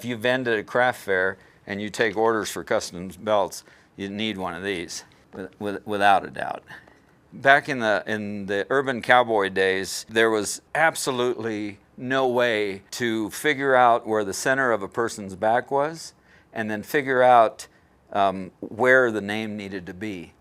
If you vend at a craft fair and you take orders for custom belts, you need one of these, without a doubt. Back in the urban cowboy days, there was absolutely no way to figure out where the center of a person's back was and then figure out where the name needed to be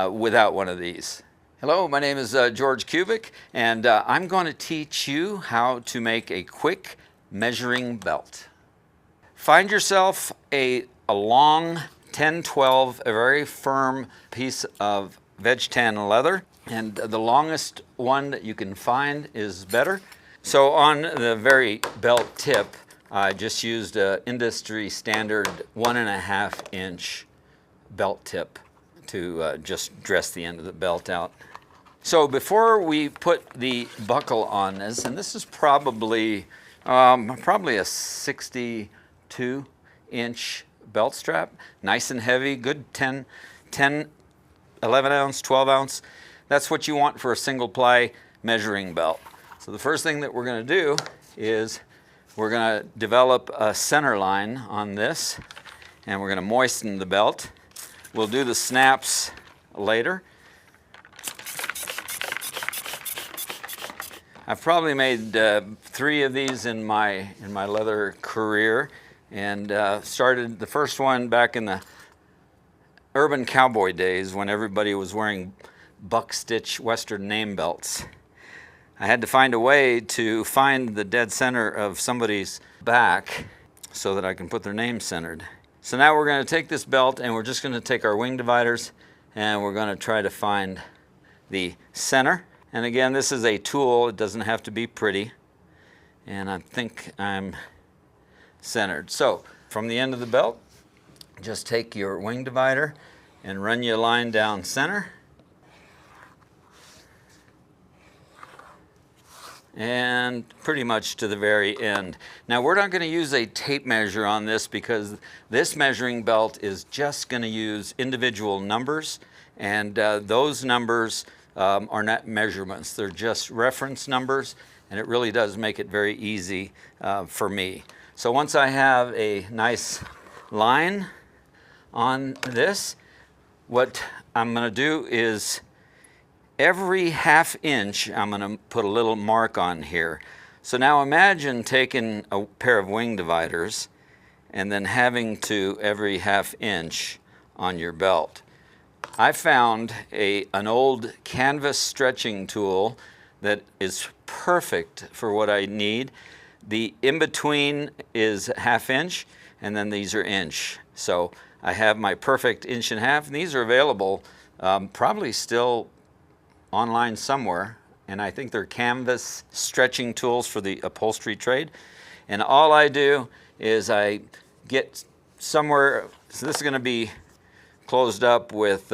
without one of these. Hello, my name is George Kubik, and I'm going to teach you how to make a quick measuring belt. Find yourself a long 10-12, a very firm piece of veg-tan leather, and the longest one that you can find is better. So on the very belt tip, I just used an industry standard 1.5 inch belt tip to just dress the end of the belt out. So before we put the buckle on this, and this is probably a 62-inch belt strap, nice and heavy, good 10, 11 ounce, 12 ounce. That's what you want for a single ply measuring belt. So the first thing that we're going to do is we're going to develop a center line on this, and we're going to moisten the belt. We'll do the snaps later. I've probably made 3 of these in my leather career, and started the first one back in the urban cowboy days when everybody was wearing buck stitch Western name belts. I had to find a way to find the dead center of somebody's back so that I can put their name centered. So now we're going to take this belt and we're just going to take our wing dividers and we're going to try to find the center. And again, this is a tool, it doesn't have to be pretty. And I think I'm centered. So from the end of the belt, just take your wing divider and run your line down center. And pretty much to the very end. Now we're not going to use a tape measure on this because this measuring belt is just going to use individual numbers, and those numbers are not measurements. They're just reference numbers, and it really does make it very easy for me. So once I have a nice line on this, what I'm going to do is every 1/2 inch I'm going to put a little mark on here. So now imagine taking a pair of wing dividers and then having to every 1/2 inch on your belt. I found an old canvas stretching tool that is perfect for what I need. The in-between is 1/2 inch, and then these are inch. So I have my perfect 1.5 inch, and these are available probably still online somewhere, and I think they're canvas stretching tools for the upholstery trade. And all I do is I get somewhere, so this is going to be closed up with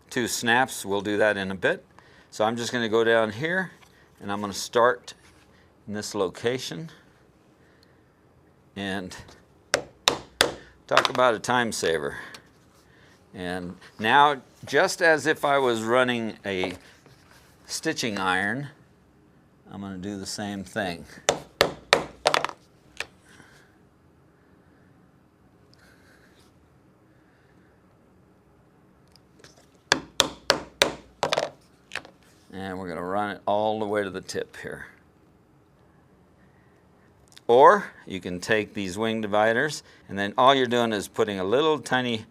2 snaps. We'll do that in a bit. So I'm just going to go down here, and I'm going to start in this location. And talk about a time saver. And now, just as if I was running a stitching iron, I'm going to do the same thing. And we're going to run it all the way to the tip here. Or you can take these wing dividers, and then all you're doing is putting a little tiny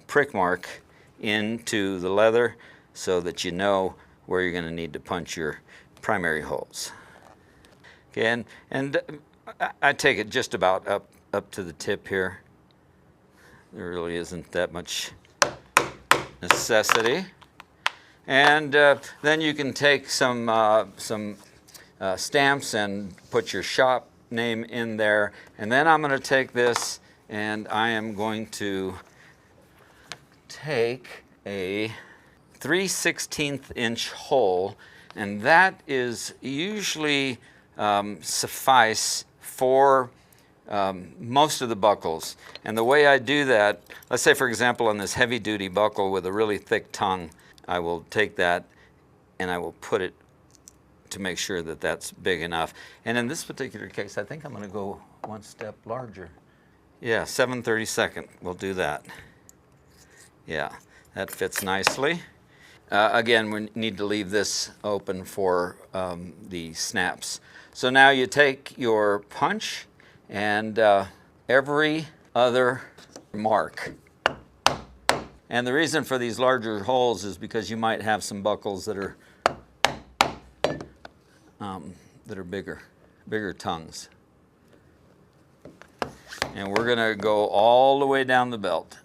prick mark into the leather so that you know where you're going to need to punch your primary holes. Okay, and I take it just about up to the tip here. There really isn't that much necessity. And then you can take some stamps and put your shop name in there. And then I'm going to take this and I am going to take a 3/16 inch hole, and that is usually suffice for most of the buckles. And the way I do that, let's say for example on this heavy duty buckle with a really thick tongue, I will take that and I will put it to make sure that that's big enough. And in this particular case, I think I'm going to go one step larger. Yeah, 7/32. We'll do that. Yeah, that fits nicely. Again, we need to leave this open for the snaps. So now you take your punch and every other mark. And the reason for these larger holes is because you might have some buckles that are bigger tongues. And we're going to go all the way down the belt.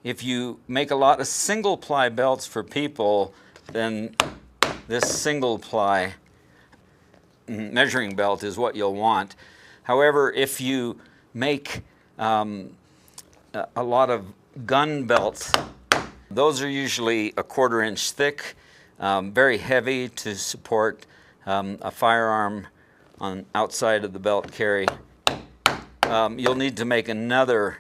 If you make a lot of single ply belts for people, then this single ply measuring belt is what you'll want. However, if you make a lot of gun belts, those are usually a 1/4 inch thick, very heavy to support a firearm on outside of the belt carry. You'll need to make another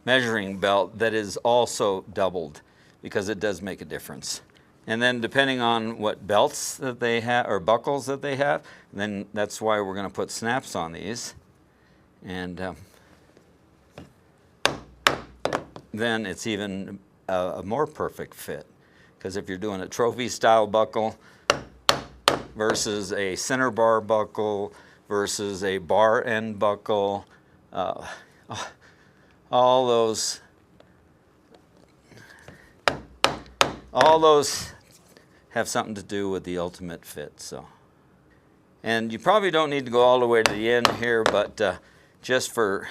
measuring belt that is also doubled, because it does make a difference. And then depending on what belts that they have or buckles that they have, then that's why we're going to put snaps on these. And then it's even a more perfect fit, because if you're doing a trophy style buckle versus a center bar buckle versus a bar end buckle, all those have something to do with the ultimate fit. So, and you probably don't need to go all the way to the end here, but just for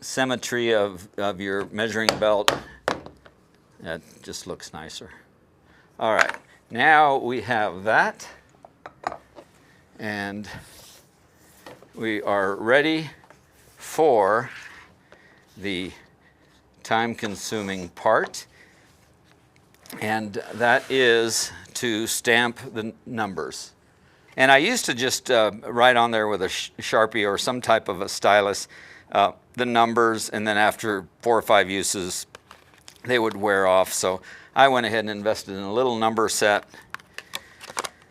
symmetry of your measuring belt, that just looks nicer. All right, now we have that, and we are ready for the time-consuming part, and that is to stamp the numbers. And I used to just write on there with a Sharpie or some type of a stylus the numbers, and then after 4 or 5 uses they would wear off. So I went ahead and invested in a little number set.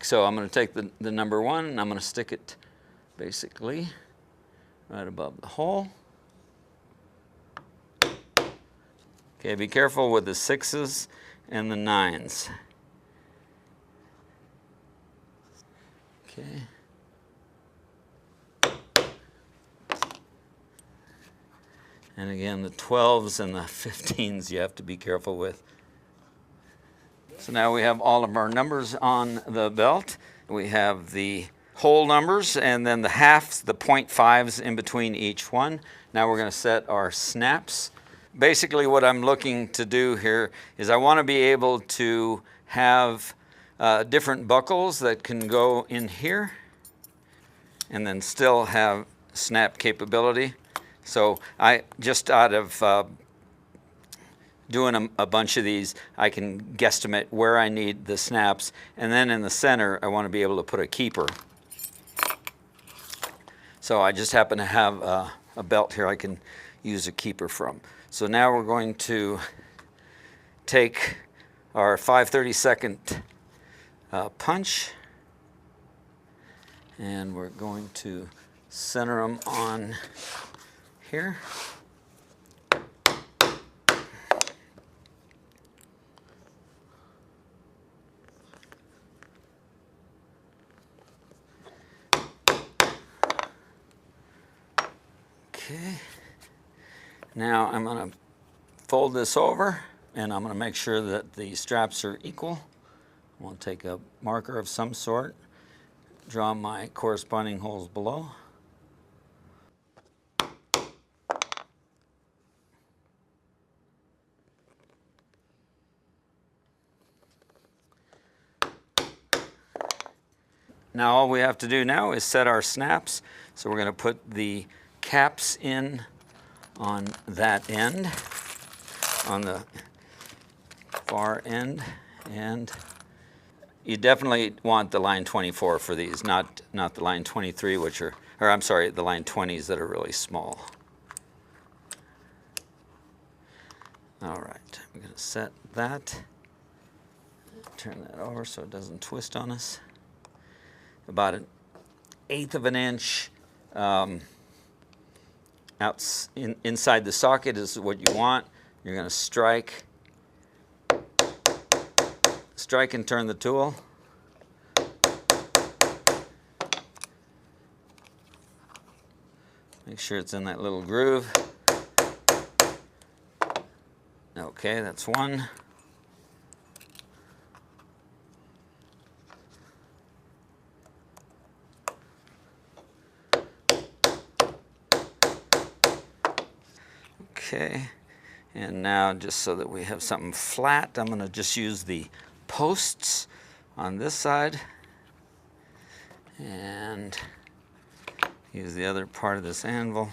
So I'm going to take the number 1 and I'm going to stick it basically right above the hole. Okay, be careful with the 6s and the 9s. Okay. And again, the 12s and the 15s you have to be careful with. So now we have all of our numbers on the belt. We have the whole numbers and then the halves, the 0.5s in between each one. Now we're going to set our snaps. Basically what I'm looking to do here is I want to be able to have different buckles that can go in here and then still have snap capability. So I just out of doing a bunch of these, I can guesstimate where I need the snaps, and then in the center I want to be able to put a keeper. So I just happen to have a belt here I can use a keeper from. So now we're going to take our 5/32 punch, and we're going to center them on here. Okay. Now I'm going to fold this over, and I'm going to make sure that the straps are equal. I'm going to take a marker of some sort, draw my corresponding holes below. Now all we have to do now is set our snaps. So we're going to put the caps in on that end, on the far end, and you definitely want the line 24 for these, not the line 23, which are, or I'm sorry, the line 20s that are really small. All right, I'm going to set that turn that over so it doesn't twist on us. About 1/8 of an inch inside the socket is what you want. You're going to strike and turn the tool. Make sure it's in that little groove. Okay, that's one. Okay, and now just so that we have something flat, I'm going to just use the posts on this side and use the other part of this anvil.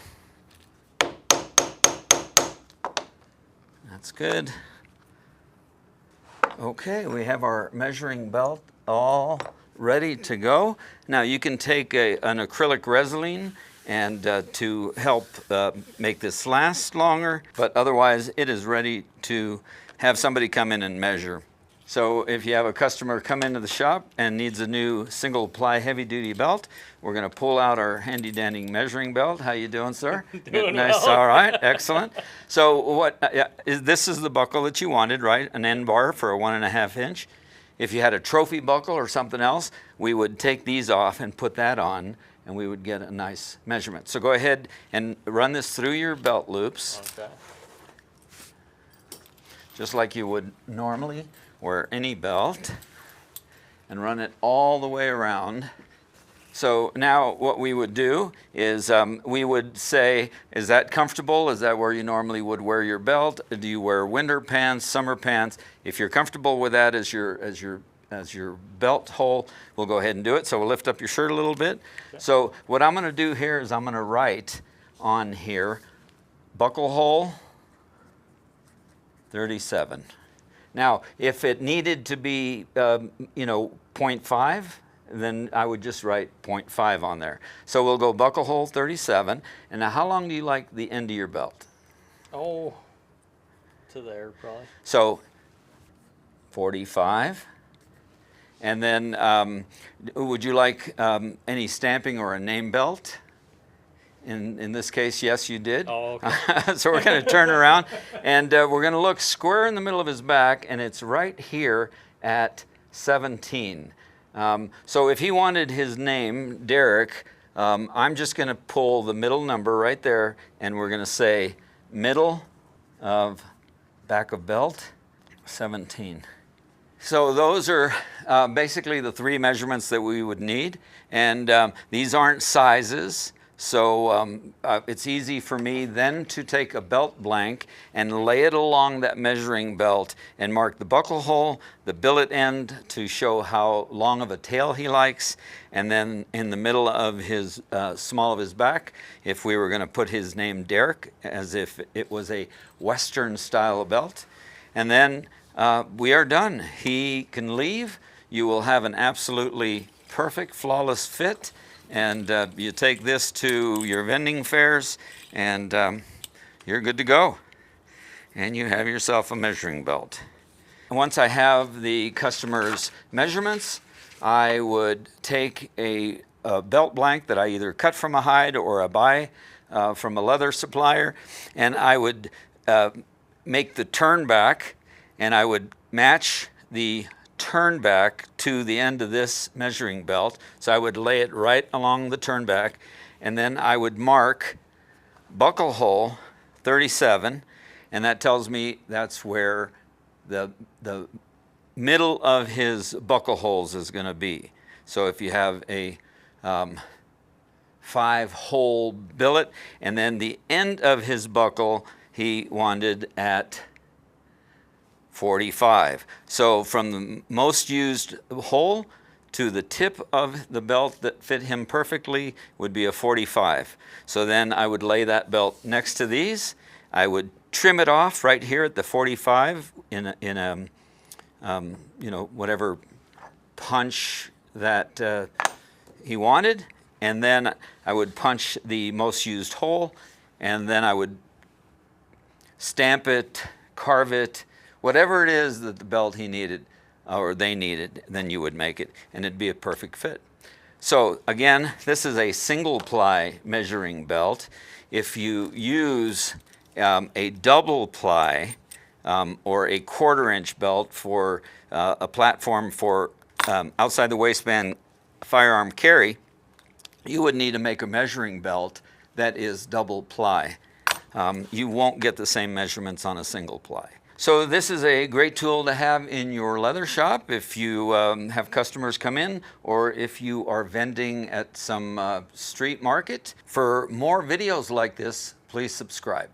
That's good. Okay, we have our measuring belt all ready to go. Now you can take an acrylic resin and to help make this last longer, but otherwise it is ready to have somebody come in and measure. So if you have a customer come into the shop and needs a new single ply heavy duty belt, we're going to pull out our handy dandy measuring belt. How you doing, sir? Doing nice. well. All right, excellent. So this is the buckle that you wanted, right? An end bar for a 1.5 inch. If you had a trophy buckle or something else, we would take these off and put that on, and we would get a nice measurement. So go ahead and run this through your belt loops. Okay. Just like you would normally wear any belt, and run it all the way around. So now what we would do is we would say, is that comfortable? Is that where you normally would wear your belt? Do you wear winter pants, summer pants? If you're comfortable with that as your belt hole, we'll go ahead and do it. So we'll lift up your shirt a little bit. Okay. So what I'm going to do here is I'm going to write on here, buckle hole 37. Now, if it needed to be, 0.5, then I would just write 0.5 on there. So we'll go buckle hole 37. And now how long do you like the end of your belt? Oh, to there probably. So 45. And then would you like any stamping or a name belt? In this case, yes, you did. Oh, okay. So we're going to turn around, and we're going to look square in the middle of his back, and it's right here at 17. So if he wanted his name, Derek, I'm just going to pull the middle number right there, and we're going to say middle of back of belt, 17. So those are basically the 3 measurements that we would need, and these aren't sizes. So it's easy for me then to take a belt blank and lay it along that measuring belt and mark the buckle hole, the billet end to show how long of a tail he likes, and then in the middle of his small of his back, if we were going to put his name Derek, as if it was a Western style belt. And then we are done. He can leave. You will have an absolutely perfect, flawless fit. And you take this to your vending fairs, and you're good to go. And you have yourself a measuring belt. Once I have the customer's measurements, I would take a belt blank that I either cut from a hide or I buy from a leather supplier, and I would make the turn back, and I would match the turn back to the end of this measuring belt. So I would lay it right along the turn back, and then I would mark buckle hole 37, and that tells me that's where the middle of his buckle holes is going to be. So if you have a 5-hole billet, and then the end of his buckle he wanted at 45. So from the most used hole to the tip of the belt that fit him perfectly would be a 45. So then I would lay that belt next to these. I would trim it off right here at the 45 in a whatever punch that he wanted, and then I would punch the most used hole, and then I would stamp it, carve it, whatever it is that the belt he needed, or they needed, then you would make it, and it'd be a perfect fit. So again, this is a single ply measuring belt. If you use a double ply or a 1/4 inch belt for a platform for outside the waistband firearm carry, you would need to make a measuring belt that is double ply. You won't get the same measurements on a single ply. So this is a great tool to have in your leather shop if you have customers come in, or if you are vending at some street market. For more videos like this, please subscribe.